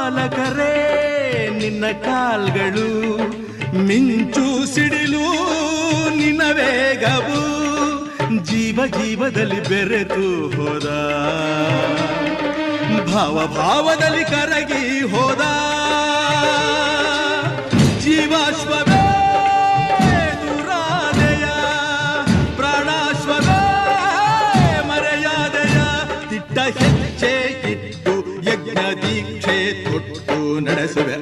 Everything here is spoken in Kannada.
ಬಾಲಕರೇ ನಿನ್ನ ಕಾಲ್ಗಳು, ಮಿಂಚು ಸಿಡಿಲು ನಿನ್ನ ವೇಗವು, ಜೀವ ಜೀವದಲ್ಲಿ ಬೆರೆತು ಹೋದ, ಭಾವ ಭಾವದಲ್ಲಿ ಕರಗಿ ಹೋದ. ಜೀವಾಶ್ವವೇ ದುರಾದೆಯ, ಪ್ರಾಣಾಶ್ವವೇ ಮರೆಯಾದೆಯ, ತಿಟ್ಟ ಹೆಜ್ಜೆ ಇಟ್ಟು ಯಜ್ಞ ದೀಕ್ಷೆ ತೊಟ್ಟು ನಡೆಸುವೆ.